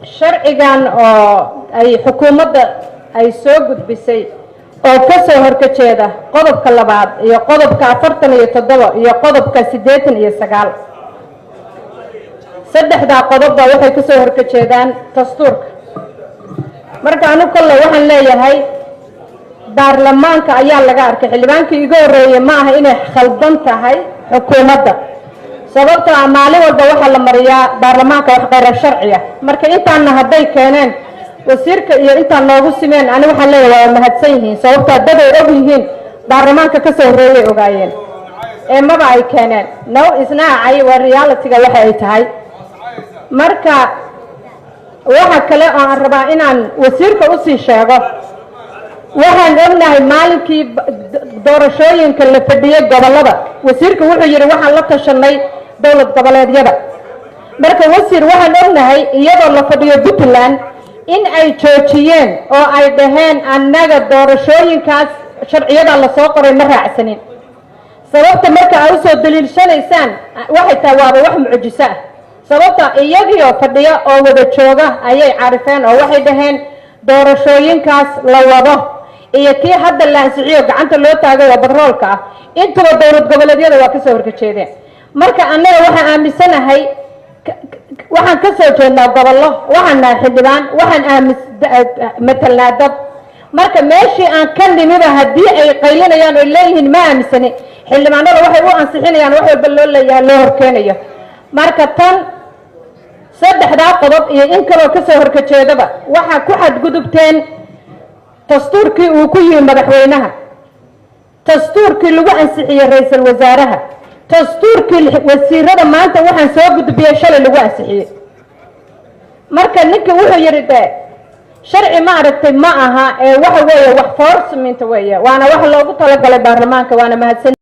sharcigan oo ay xukuumadda ay soo gudbisay oo ka soo horjeeda qodobka 2 iyo qodobka 47 iyo qodobka 89 saddexda qodobba waxay ka soo horjeedaan dastuurka marka anu kale waxaan leeyahay baarlamaanka ayaa laga arkay xildhibaankii iga horeeyay ma aha inay khaldan tahay xukuumadda sababtoo ah maalin walba waxaa la mariyaa baarlamaanka wax qeyr sharci ah marka intaana hadday keeneen wasiirka iyo intaan noogu simeen ani waxaan leeyahay waa mahadsan yihiin sababtoo dad ay og yihiin baarlamaanka ka soo horeeyay ogaayeen ee maba ay keeneen no isnaacay waa reality-ga waxa ay tahay marka waxa kale oo aan rabaa inaan wasiirka u sii sheego waxaan ognahay maalinkii doorashooyinka la fadhiyay gobolada wasiirka wuxuu yiri waxaan la tashanay dawlad goboleedyada marka wasiir waxaan ognahay iyadoo la fadhiyo Puntland in ay joojiyeen oo ay dhaheen annaga doorashooyinkaas sharciyada la soo qoray ma raacsanin sababta marka ay soo daliilshanaysaan waxay tahay wax mucjiso ah sababta iyagii oo fadhiya oo wada jooga ayay caarifeen oo waxay dhaheen doorashooyinkaas la wado iyo kii hadda la ansixiyo gacanta loo taagay oo batroolka ah intuba dawlad goboleedyada waa ka soo horjeedeen marka annaga waxaan aaminsanahay waxaan ka soo jeednaa gobollo waxaan nahay xildhibaan waxaan matalnaa dad marka meeshii aan ka nimiba haddii ay qaylinayaan oo leeyihiin ma aaminsani xildhibaanada waxay u ansixinayaan wax walba loo leeyahay loo horkeenayo marka tan saddexdaa qodob iyo in kaloo ka soo horjeedaba waxaa ku xadgudubteen dastuurkii uu ku yimi madaxweynaha dastuurkii lagu ansixiyey ra'iisul wasaaraha dastuurkii wasiirada maanta waxaan soo gudbiyay shalay lagu ansixiyey marka ninka wuxuu yiri sharci ma aragtay ma aha ee waxa weeye wax forcement weeye waana wax loogu talagalay baarlamaanka waana mahadsan